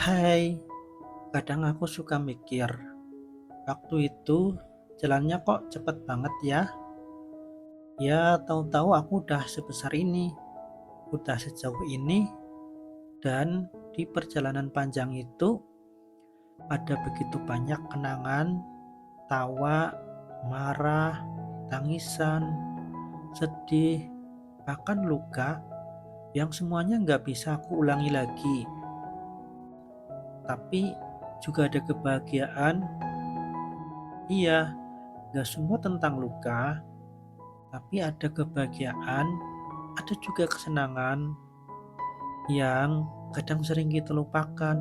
Hai, kadang aku suka mikir, waktu itu jalannya kok cepet banget ya? Ya, tahu-tahu aku udah sebesar ini, udah sejauh ini, dan di perjalanan panjang itu ada begitu banyak kenangan, tawa, marah, tangisan, sedih, bahkan luka yang semuanya nggak bisa aku ulangi lagi. Tapi juga ada kebahagiaan, iya, nggak semua tentang luka. Tapi ada kebahagiaan, ada juga kesenangan yang kadang sering kita lupakan.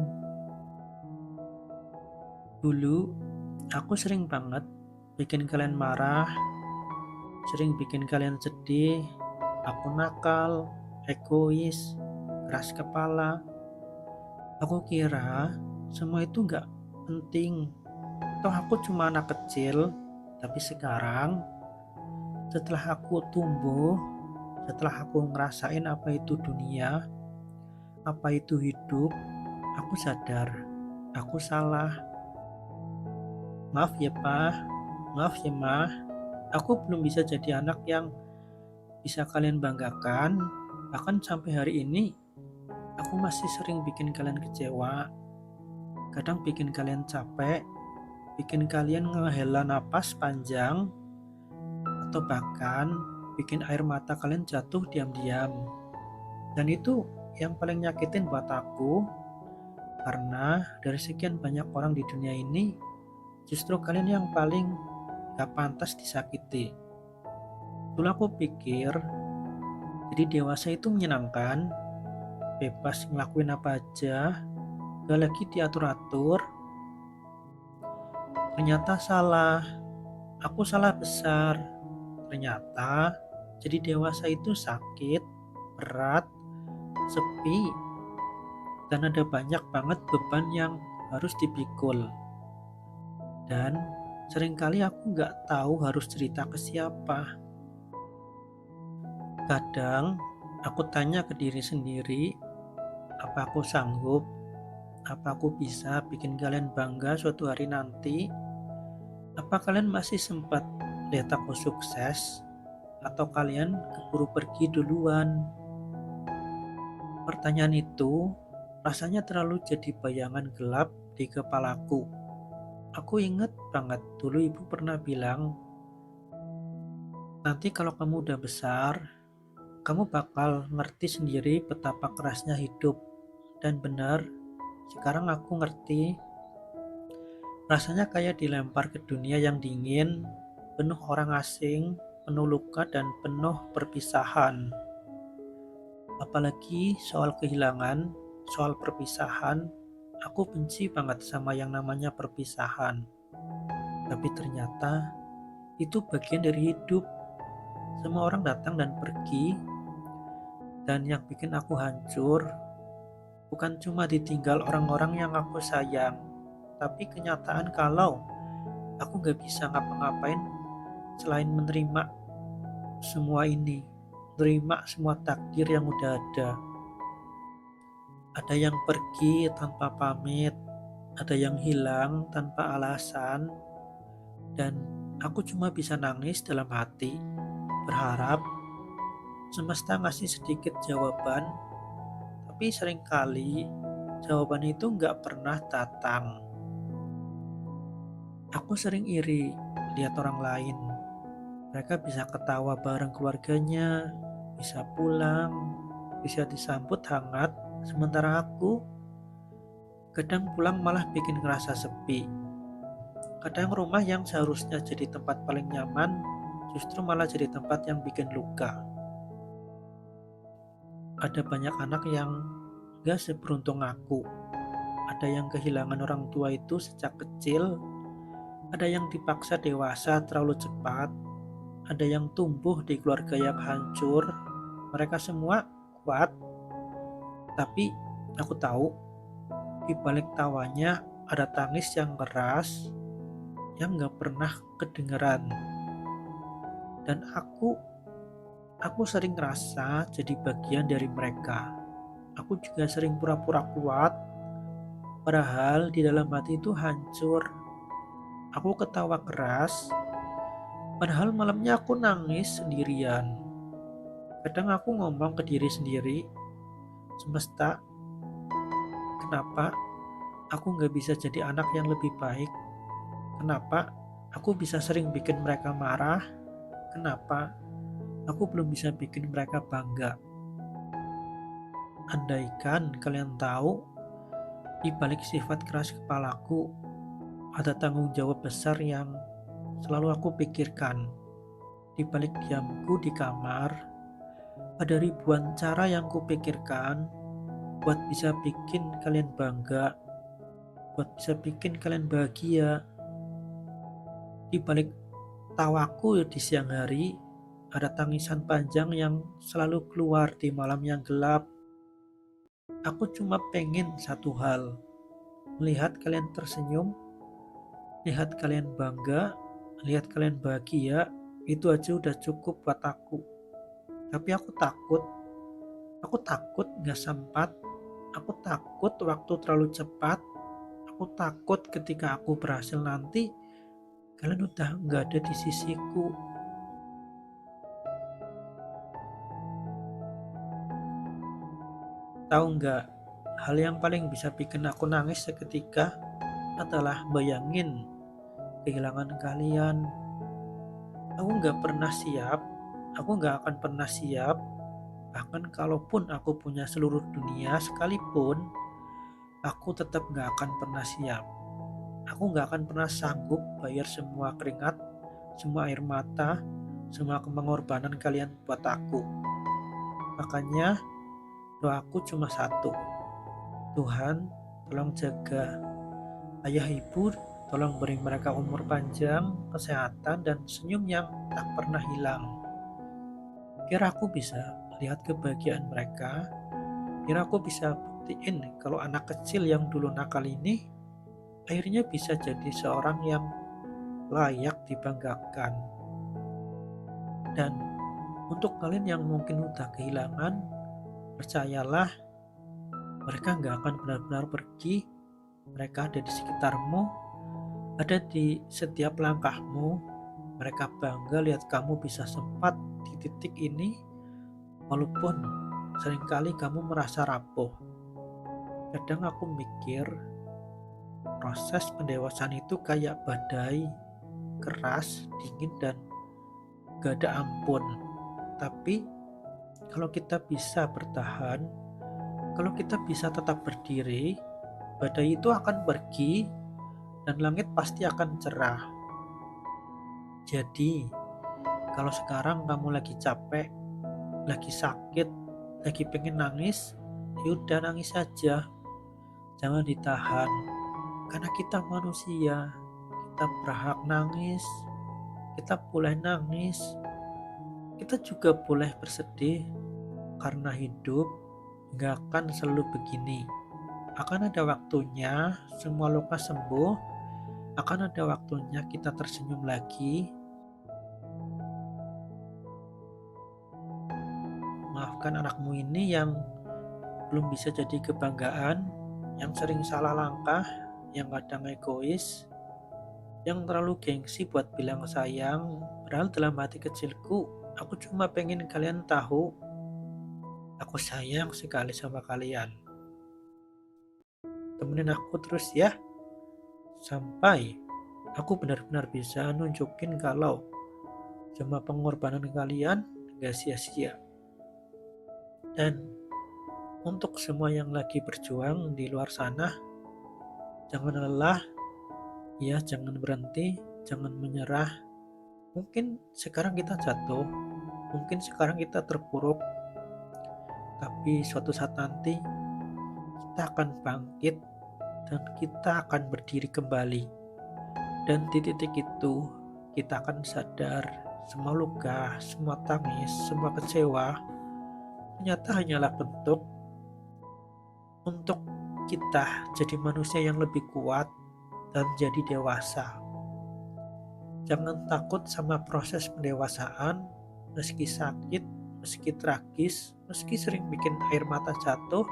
Dulu, aku sering banget bikin kalian marah, sering bikin kalian sedih. Aku nakal, egois, keras kepala. Aku kira semua itu gak penting. Toh aku cuma anak kecil, tapi sekarang setelah aku tumbuh, setelah aku ngerasain apa itu dunia, apa itu hidup, aku sadar, aku salah. Maaf ya Pak, maaf ya Ma, aku belum bisa jadi anak yang bisa kalian banggakan. Bahkan sampai hari ini, aku masih sering bikin kalian kecewa. Kadang bikin kalian capek, bikin kalian ngehela napas panjang, atau bahkan bikin air mata kalian jatuh diam-diam. Dan itu yang paling nyakitin buat aku, karena dari sekian banyak orang di dunia ini, justru kalian yang paling gak pantas disakiti. Dulu aku pikir, jadi dewasa itu menyenangkan, bebas ngelakuin apa aja, gak lagi diatur-atur. Ternyata salah, aku salah besar. Ternyata jadi dewasa itu sakit, berat, sepi, dan ada banyak banget beban yang harus dipikul. Dan seringkali aku gak tahu harus cerita ke siapa. Kadang aku tanya ke diri sendiri, apa aku sanggup? Apa aku bisa bikin kalian bangga suatu hari nanti? Apa kalian masih sempat lihat aku sukses? Atau kalian keburu pergi duluan? Pertanyaan itu rasanya terlalu jadi bayangan gelap di kepalaku. Aku inget banget dulu ibu pernah bilang, nanti kalau kamu udah besar, kamu bakal ngerti sendiri betapa kerasnya hidup. Dan benar, sekarang aku ngerti. Rasanya kayak dilempar ke dunia yang dingin, penuh orang asing, penuh luka dan penuh perpisahan. Apalagi soal kehilangan, soal perpisahan, aku benci banget sama yang namanya perpisahan. Tapi ternyata itu bagian dari hidup. Semua orang datang dan pergi, dan yang bikin aku hancur bukan cuma ditinggal orang-orang yang aku sayang, tapi kenyataan kalau aku gak bisa ngapa-ngapain selain menerima semua ini, menerima semua takdir yang udah ada. Ada yang pergi tanpa pamit, ada yang hilang tanpa alasan, dan aku cuma bisa nangis dalam hati, berharap semesta ngasih sedikit jawaban, tapi seringkali jawaban itu nggak pernah datang. Aku sering iri lihat orang lain. Mereka bisa ketawa bareng keluarganya, bisa pulang, bisa disambut hangat, sementara aku kadang pulang malah bikin ngerasa sepi. Kadang rumah yang seharusnya jadi tempat paling nyaman, justru malah jadi tempat yang bikin luka. Ada banyak anak yang gak seberuntung aku. Ada yang kehilangan orang tua itu sejak kecil, ada yang dipaksa dewasa terlalu cepat, ada yang tumbuh di keluarga yang hancur. Mereka semua kuat, tapi aku tahu di balik tawanya ada tangis yang keras yang gak pernah kedengeran. Dan aku sering ngerasa jadi bagian dari mereka. Aku juga sering pura-pura kuat, Padahal di dalam hati itu hancur. Aku ketawa keras, padahal malamnya aku nangis sendirian. Kadang aku ngomong ke diri sendiri, semesta, kenapa aku nggak bisa jadi anak yang lebih baik? Kenapa aku bisa sering bikin mereka marah? Kenapa aku belum bisa bikin mereka bangga? Andaikan kalian tahu, di balik sifat keras kepalaku, ada tanggung jawab besar yang selalu aku pikirkan. Di balik diamku di kamar, ada ribuan cara yang kupikirkan buat bisa bikin kalian bangga, buat bisa bikin kalian bahagia. Di balik tawaku di siang hari, ada tangisan panjang yang selalu keluar di malam yang gelap. Aku cuma pengen satu hal, melihat kalian tersenyum, lihat kalian bangga, lihat kalian bahagia, itu aja udah cukup buat aku. Tapi aku takut gak sempat, aku takut waktu terlalu cepat, aku takut ketika aku berhasil nanti, kalian udah gak ada di sisiku. Tahu nggak, hal yang paling bisa bikin aku nangis seketika adalah bayangin kehilangan kalian. Aku nggak pernah siap, aku nggak akan pernah siap. Bahkan kalaupun aku punya seluruh dunia sekalipun, aku tetap nggak akan pernah siap. Aku nggak akan pernah sanggup bayar semua keringat, semua air mata, semua pengorbanan kalian buat aku. Makanya doaku cuma satu, Tuhan tolong jaga ayah ibu, tolong beri mereka umur panjang, kesehatan, dan senyum yang tak pernah hilang. Biar aku bisa lihat kebahagiaan mereka, biar aku bisa buktiin kalau anak kecil yang dulu nakal ini akhirnya bisa jadi seorang yang layak dibanggakan. Dan untuk kalian yang mungkin udah kehilangan, percayalah, mereka nggak akan benar-benar pergi. Mereka ada di sekitarmu, ada di setiap langkahmu. Mereka bangga lihat kamu bisa sempat di titik ini, walaupun seringkali kamu merasa rapuh. Kadang aku mikir, proses pendewasaan itu kayak badai, keras, dingin, dan gak ada ampun. Tapi kalau kita bisa bertahan, kalau kita bisa tetap berdiri, badai itu akan pergi dan langit pasti akan cerah. Jadi, kalau sekarang kamu lagi capek, lagi sakit, lagi pengen nangis, yaudah nangis saja. Jangan ditahan. Karena kita manusia, kita berhak nangis, kita boleh nangis, kita juga boleh bersedih. Karena hidup gak akan selalu begini. Akan ada waktunya semua luka sembuh, akan ada waktunya kita tersenyum lagi. Maafkan anakmu ini yang belum bisa jadi kebanggaan, yang sering salah langkah, yang kadang egois, yang terlalu gengsi buat bilang sayang. Padahal dalam hati kecilku, aku cuma pengen kalian tahu, aku sayang sekali sama kalian. Temenin aku terus ya, sampai aku benar-benar bisa nunjukin kalau semua pengorbanan kalian gak sia-sia. Dan untuk semua yang lagi berjuang di luar sana, jangan lelah, ya jangan berhenti, jangan menyerah. Mungkin sekarang kita jatuh, mungkin sekarang kita terpuruk, tapi suatu saat nanti kita akan bangkit dan kita akan berdiri kembali. Dan di titik itu kita akan sadar semua luka, semua tangis, semua kecewa ternyata hanyalah bentuk untuk kita jadi manusia yang lebih kuat dan jadi dewasa. Jangan takut sama proses pendewasaan, meski sakit, meski tragis, meski sering bikin air mata jatuh,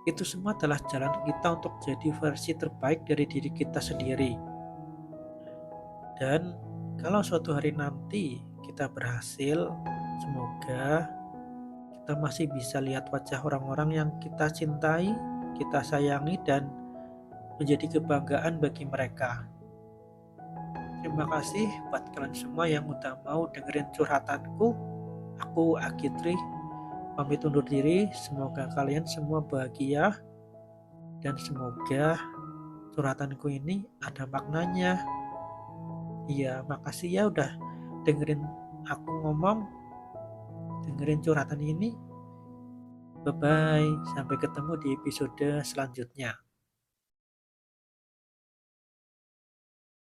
Itu semua adalah jalan kita untuk jadi versi terbaik dari diri kita sendiri. Dan kalau suatu hari nanti kita berhasil, semoga kita masih bisa lihat wajah orang-orang yang kita cintai, kita sayangi, dan menjadi kebanggaan bagi mereka. Terima kasih buat kalian semua yang udah mau dengerin curhatanku. Aku Akitri, pamit undur diri. Semoga kalian semua bahagia dan semoga curhatanku ini ada maknanya. Iya, makasih ya udah dengerin aku ngomong, dengerin curhatan ini. Bye-bye, sampai ketemu di episode selanjutnya.